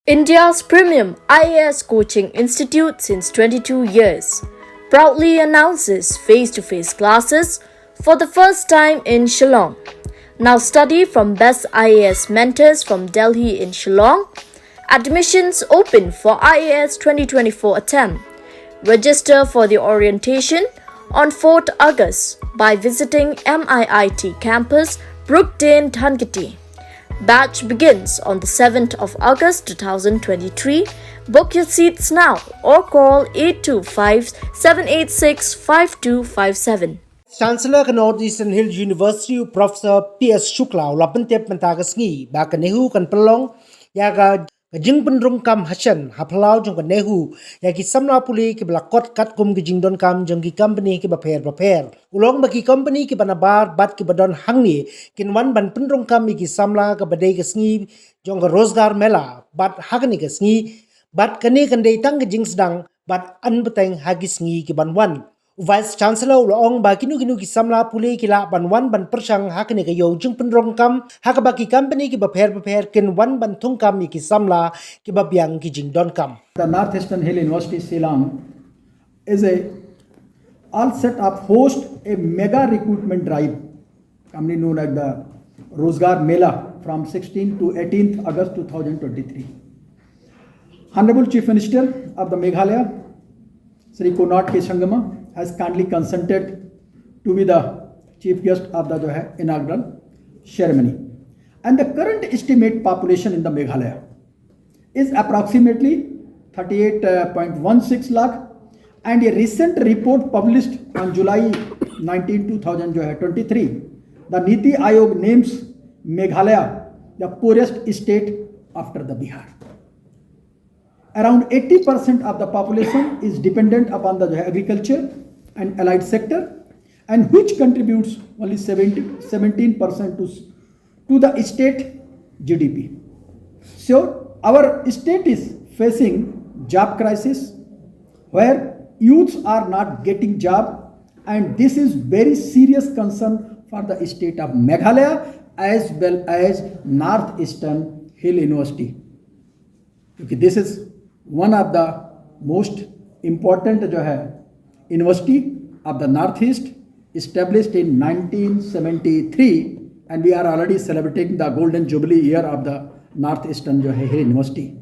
India's premium IAS coaching institute since 22 years proudly announces face-to-face classes for the first time in Shillong. Now study from best IAS mentors from Delhi in Shillong. Admissions open for IAS 2024 attempt. Register for the orientation on 4th August by visiting MIIT campus Brookdane, Dhankiti. Batch begins on the 7th of August 2023. Book your seats now or call 825-786-5257. Chancellor of Northeastern Hill University Professor P.S. Shukla lapentep mentagasngi baka nehu kan pelong yaga jing penrung kam hasan haplau jong kan nehu yaki samla puli ki blakot kat kum ki jing don kam jong ki company ki baper ulong bagi company ki banabar bat ki badon hangni kin wan ban penrung kam ki samla ka badai ka sngi jong ka rozgar mela bat hagni ka sngi bat kani kan dei tang ki jing sedang bat an beteng hagi sngi ki ban wan Vice Chancellor Ulong ba kinu ki samla puli ki la ban wan ban persang hakne ka yo jing penrong kam hakaba ki company ki baper kin wan ban thung kam ki samla ki babyang ki jing don kam. The Northeastern Hill University Shillong is all set up host a mega recruitment drive commonly known as the Rozgar Mela from 16th to 18th August 2023. Honorable Chief Minister of the Meghalaya Sri Konark K. Sangama has kindly consented to be the chief guest of the inaugural ceremony. And the current estimate population in the Meghalaya is approximately 38.16 lakh, and a recent report published on July 19, 2023, the Niti Aayog names Meghalaya the poorest state after the Bihar. Around 80% of the population is dependent upon the agriculture and allied sector, and which contributes only 17% to the state GDP. So our state is facing job crisis where youths are not getting job, and this is very serious concern for the state of Meghalaya as well as Northeastern Hill University. Okay, this is one of the most important university of the Northeast, established in 1973, and we are already celebrating the golden jubilee year of the Northeastern Hill University.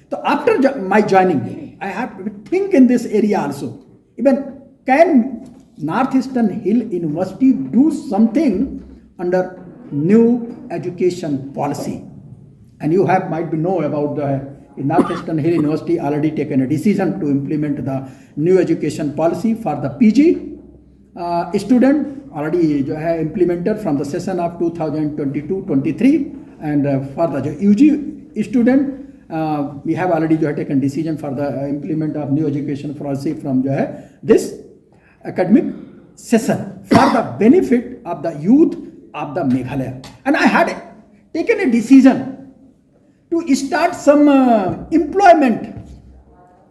So after my joining, I have to think in this area also. Even can Northeastern Hill University do something under new education policy? And you might know about the Northeastern Hill University already taken a decision to implement the new education policy for the PG student, already implemented from the session of 2022-23, and for the UG student, we have already taken decision for the implement of new education policy from this academic session for the benefit of the youth of the Meghalaya. And I had taken a decision to start some employment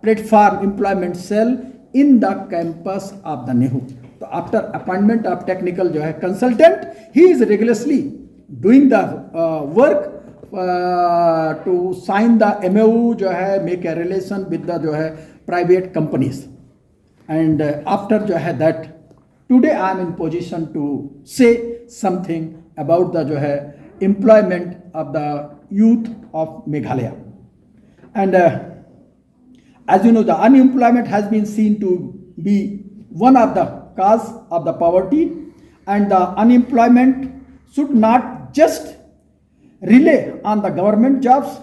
platform, employment cell in the campus of the NEHU. So after appointment of technical consultant, he is rigorously doing the work to sign the MOU, make a relation with the private companies. And after that, today I am in position to say something about the employment of the youth of Meghalaya. And as you know, the unemployment has been seen to be one of the cause of the poverty, and the unemployment should not just rely on the government jobs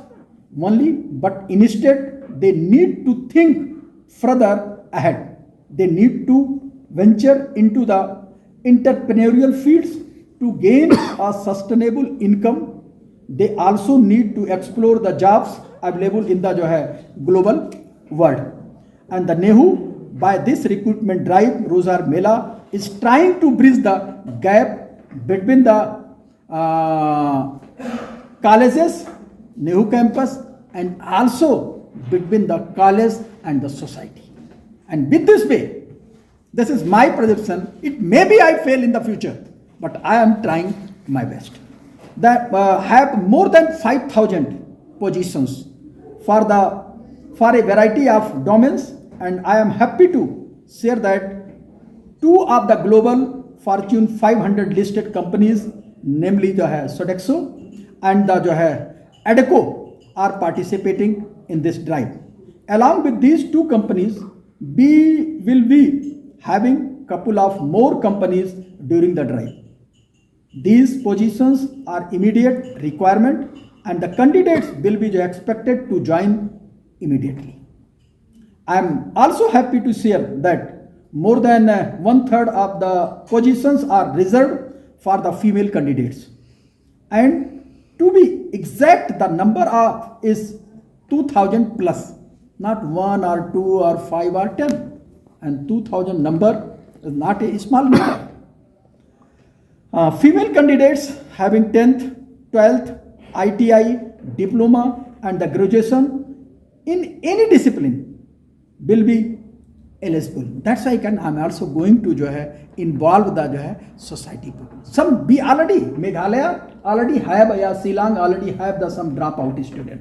only, but instead they need to think further ahead. They need to venture into the entrepreneurial fields to gain a sustainable income. They also need to explore the jobs available in the global world. And the NEHU, by this recruitment drive, Rozgar Mela, is trying to bridge the gap between the colleges, NEHU campus, and also between the college and the society. And with this way, this is my perception. It may be I fail in the future, but I am trying my best. That have more than 5,000 positions for a variety of domains, and I am happy to share that two of the global Fortune 500 listed companies, namely जो है Sodexo and the जो है Adecco, are participating in this drive. Along with these two companies, we will be having couple of more companies during the drive. These positions are immediate requirement, and the candidates will be expected to join immediately. I am also happy to share that more than 1/3 of the positions are reserved for the female candidates, and to be exact, the number of is 2000 plus, not 1 or 2 or 5 or 10, and 2000 number is not a small number. Female candidates having 10th, 12th, ITI, diploma and the graduation in any discipline will be eligible. That's why I'm also going to जो है involve the जो है society people. Some we already Meghalaya already have या Shillong already have the some dropout student.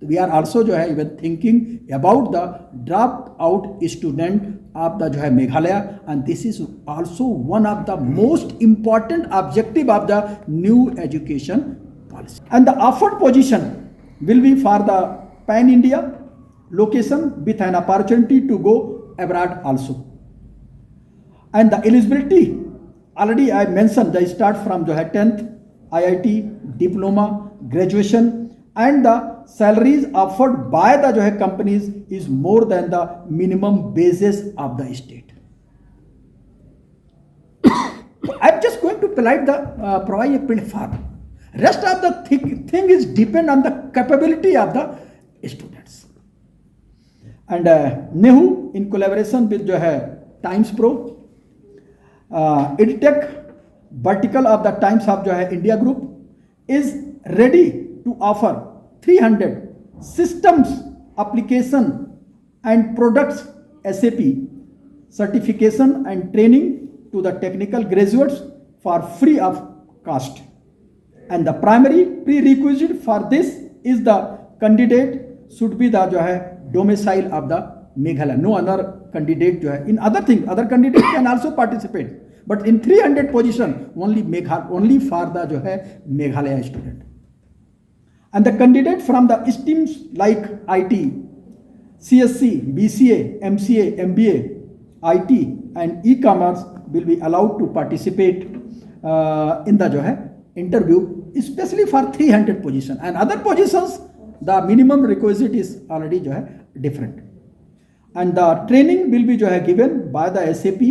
We are also जो है even thinking about the dropout student of the जो है Meghalaya, and this is also one of the most important objective of the new education policy. And the offered position will be for the pan India location with an opportunity to go abroad also. And the eligibility already I mentioned, they start from the 10th, IIT, diploma, graduation, and the salaries offered by the जो है companies is more than the minimum basis of the state. I'm just going to provide a platform. Rest of the thing is depend on the capability of the students. And NEHU in collaboration with जो है Times Pro, EdTech vertical of the Times of जो है India Group is ready to offer 300 systems application and products SAP certification and training to the technical graduates for free of cost. And the primary prerequisite for this is the candidate should be the जो है domicile of the Meghalaya. No other candidate जो है in other candidates can also participate, but in 300 position only for the जो है Meghalaya student. And the candidate from the streams like IT, CSC, BCA, MCA, MBA, IT and e-commerce will be allowed to participate in the जो है interview, especially for 300 position. And other positions the minimum requisite is already जो है different. And the training will be जो है given by the SAP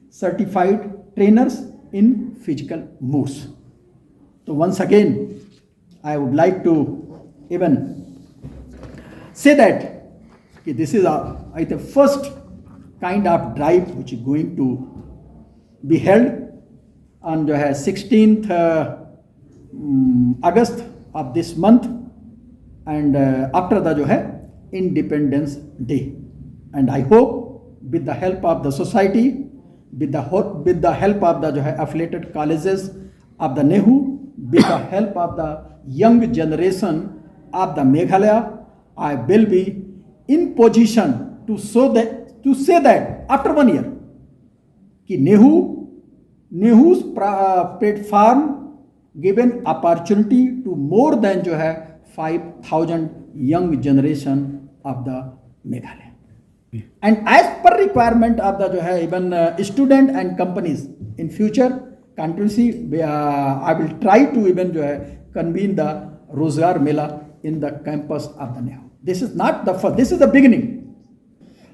certified trainers in physical moves. So once again I would like to even say that this is the first kind of drive which is going to be held on the 16th August of this month, and after the जो है Independence Day. And I hope with the help of the society, with the help of the जो है affiliated colleges of the NEHU, with the help of the young generation of the Meghalaya, I will be in position to say that after 1 year कि NEHU's platform given opportunity to more than जो है 5,000 young generation of the Meghalaya. And as per requirement of the जो है even student and companies in future continuously I will try to even जो है convene the Rozgar Mela in the campus of the NEHU. This is not the first, this is the beginning.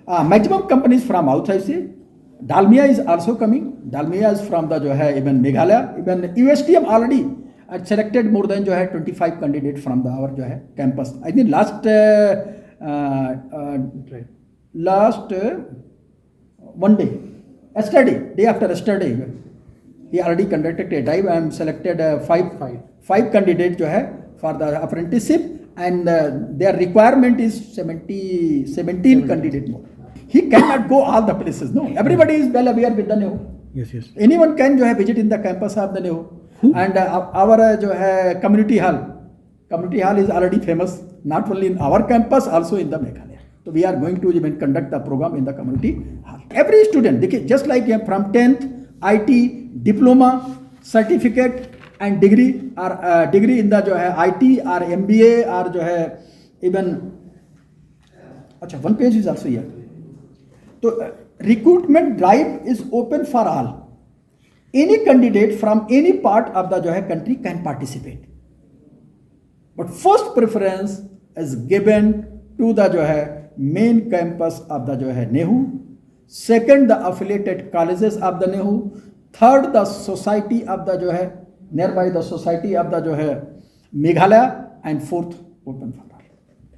Maximum companies from outside say, Dalmia is also coming. Dalmia is from the जो है even Meghalaya, even USTM already selected more than जो है 25 candidates from the our जो है campus. I think last one day, day after yesterday, he already conducted a drive and selected five candidates जो है for the apprenticeship, and their requirement is 17 candidates more. He cannot go all the places. No, everybody is well aware with the NEHU. Yes. Anyone can जो है visit in the campus of the NEHU. And our जो है community community hall is already famous, not only in our campus, also in the Meghalaya. So we are going to even conduct the program in the community hall. Every student, just like from 10th, IT, diploma, certificate and degree, or degree in the जो है IT or MBA or जो है even अच्छा one page is also here. So recruitment drive is open for all. Any candidate from any part of the जो है country can participate. But first preference is given to the जो है main campus of the जो है NEHU. Second, the affiliated colleges of the NEHU. Third, the society of the जो है nearby the society of the जो है Meghalaya, and fourth open for